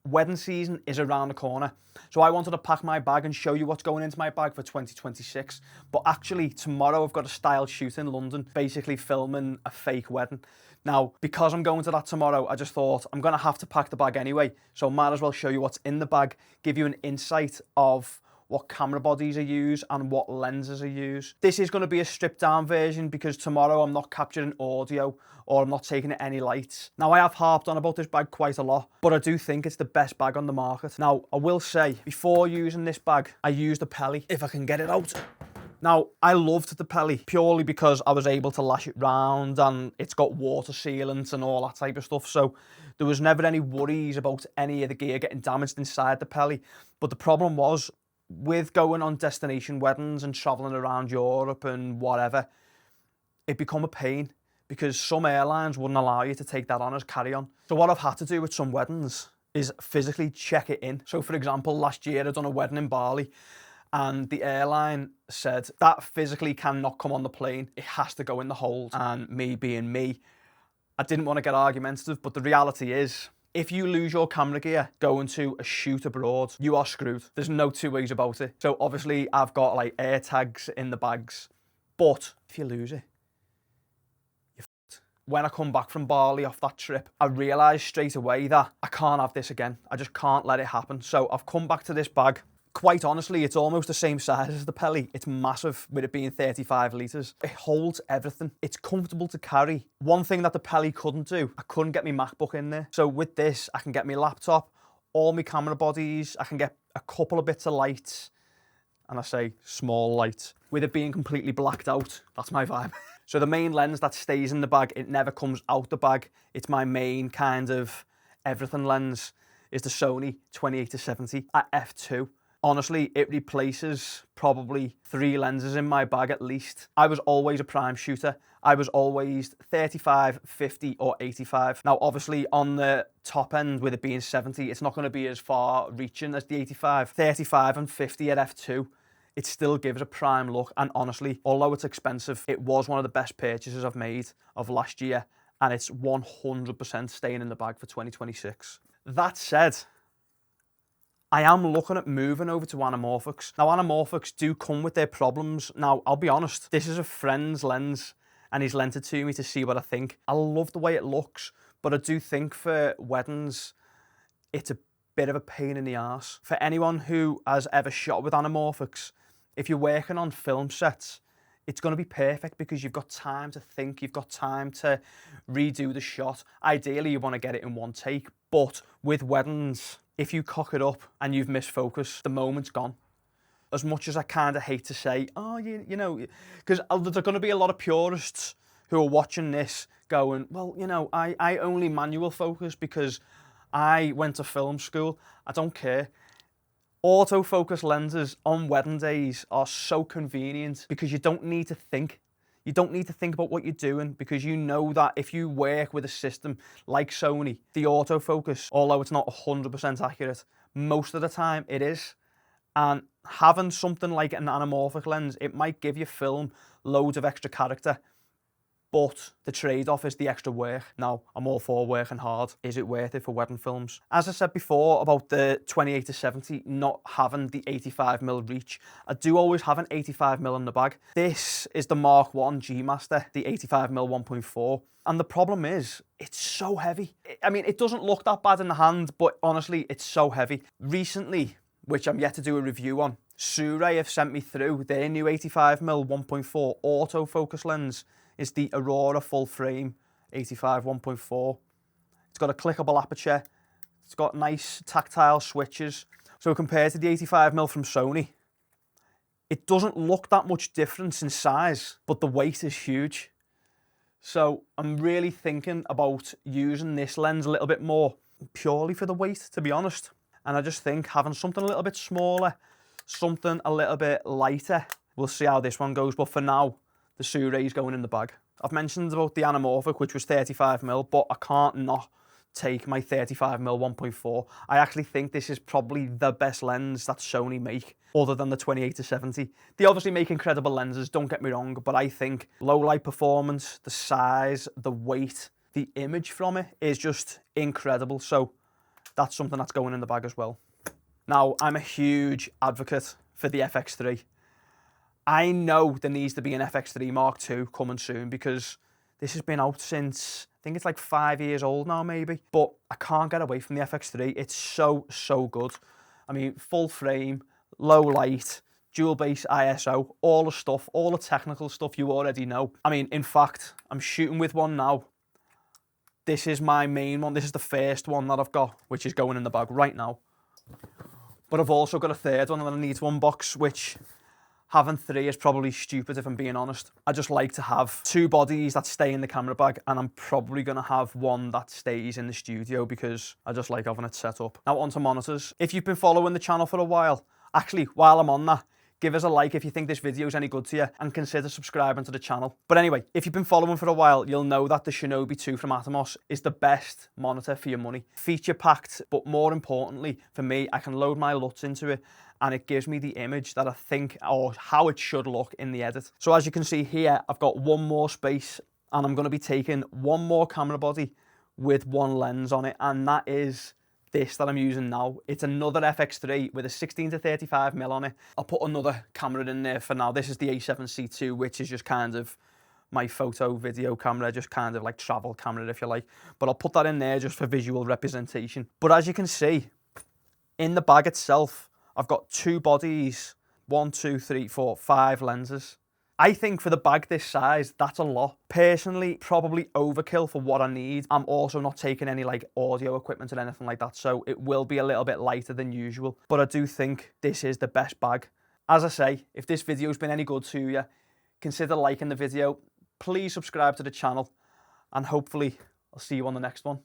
wedding season is around the corner. So I wanted to pack my bag and show you what's going into my bag for 2026. But actually, tomorrow I've got a style shoot in London, basically filming a fake wedding. Now, because I'm going to that tomorrow, I just thought I'm going to have to pack the bag anyway. So I might as well show you what's in the bag, give you an insight of what camera bodies are used and what lenses are used. This is going to be a stripped down version because tomorrow I'm not capturing audio or I'm not taking any lights. Now, I have harped on about this bag quite a lot, but I do think it's the best bag on the market. Now, I will say, before using this bag, I used a Pelly, if I can get it out. Now, I loved the Pelly purely because I was able to lash it round and it's got water sealant and all that type of stuff. So there was never any worries about any of the gear getting damaged inside the Pelly. But the problem was, with going on destination weddings and traveling around Europe and whatever, it become a pain because some airlines wouldn't allow you to take that on as carry-on. So what I've had to do with some weddings is physically check it in. So for example, last year I'd done a wedding in Bali and the airline said that physically cannot come on the plane. It has to go in the hold. And me being me, I didn't want to get argumentative, but the reality is, if you lose your camera gear going to a shoot abroad, you are screwed. There's no two ways about it. So obviously I've got like air tags in the bags, but if you lose it, you're fucked. When I come back from Bali off that trip, I realised straight away that I can't have this again. I just can't let it happen. So I've come back to this bag. Quite honestly, it's almost the same size as the Pelly. It's massive with it being 35 litres. It holds everything. It's comfortable to carry. One thing that the Pelly couldn't do, I couldn't get my MacBook in there. So with this, I can get my laptop, all my camera bodies, I can get a couple of bits of lights, and I say small lights. With it being completely blacked out, that's my vibe. So the main lens that stays in the bag, it never comes out the bag. It's my main kind of everything lens, is the Sony 28-70 at f2. Honestly, it replaces probably 3 lenses in my bag at least. I was always a prime shooter. I was always 35, 50 or 85. Now, obviously on the top end with it being 70, it's not going to be as far reaching as the 85. 35 and 50 at f2, it still gives a prime look. And honestly, although it's expensive, it was one of the best purchases I've made of last year. And it's 100% staying in the bag for 2026. That said, I am looking at moving over to Anamorphics. Now, Anamorphics do come with their problems. Now, I'll be honest, this is a friend's lens and he's lent it to me to see what I think. I love the way it looks, but I do think for weddings, it's a bit of a pain in the arse. For anyone who has ever shot with Anamorphics, if you're working on film sets, it's going to be perfect because you've got time to think, you've got time to redo the shot. Ideally, you want to get it in one take, but with weddings, if you cock it up and you've missed focus, the moment's gone. As much as I kind of hate to say, oh, you know, because there's going to be a lot of purists who are watching this going, well, you know, I only manual focus because I went to film school. I don't care. Autofocus lenses on wedding days are so convenient because you don't need to think. You don't need to think about what you're doing because you know that if you work with a system like Sony, the autofocus, although it's not 100% accurate, most of the time it is. And having something like an anamorphic lens, it might give your film loads of extra character, but the trade-off is the extra work. Now, I'm all for working hard. Is it worth it for wedding films? As I said before about the 28-70 not having the 85mm reach, I do always have an 85mm in the bag. This is the Mark 1 G Master, the 85mm 1.4. And the problem is, it's so heavy. I mean, it doesn't look that bad in the hand, but honestly, it's so heavy. Recently, which I'm yet to do a review on, Sure have sent me through their new 85mm 1.4 autofocus lens. Is the Aurora full frame 85 1.4. It's got a clickable aperture. It's got nice tactile switches. So compared to the 85mm from Sony, it doesn't look that much difference in size, but the weight is huge. So I'm really thinking about using this lens a little bit more purely for the weight, to be honest. And I just think having something a little bit smaller, something a little bit lighter, we'll see how this one goes. But for now, the Sure's going in the bag. I've mentioned about the Anamorphic, which was 35mm, but I can't not take my 35mm 1.4. I actually think this is probably the best lens that Sony make, other than the 28-70. They obviously make incredible lenses, don't get me wrong, but I think low light performance, the size, the weight, the image from it is just incredible. So that's something that's going in the bag as well. Now, I'm a huge advocate for the FX3. I know there needs to be an FX3 Mark II coming soon because this has been out since, I think it's like 5 years old now maybe, but I can't get away from the FX3. It's so good. I mean, full frame, low light, dual base ISO, all the stuff, all the technical stuff you already know. I mean, in fact, I'm shooting with one now. This is my main one. This is the first one that I've got, which is going in the bag right now. But I've also got a third one that I need to unbox, which having 3 is probably stupid if I'm being honest. I just like to have 2 bodies that stay in the camera bag, and I'm probably going to have one that stays in the studio because I just like having it set up. Now onto monitors. If you've been following the channel for a while, actually while I'm on that, give us a like if you think this video is any good to you and consider subscribing to the channel. But anyway, if you've been following for a while, you'll know that the Shinobi 2 from Atomos is the best monitor for your money. Feature packed, but more importantly for me, I can load my LUTs into it and it gives me the image that I think or how it should look in the edit. So as you can see here, I've got one more space and I'm going to be taking one more camera body with one lens on it, and that is this that I'm using now. It's another FX3 with a 16 to 35mm on it. I'll put another camera in there for now. This is the A7C II, which is just kind of my photo video camera, just kind of like travel camera if you like. But I'll put that in there just for visual representation. But as you can see, in the bag itself, I've got 2 bodies, 1, 2, 3, 4, 5 lenses. I think for the bag this size, that's a lot. Personally, probably overkill for what I need. I'm also not taking any like audio equipment or anything like that, so it will be a little bit lighter than usual. But I do think this is the best bag. As I say, if this video's been any good to you, consider liking the video. Please subscribe to the channel, and hopefully I'll see you on the next one.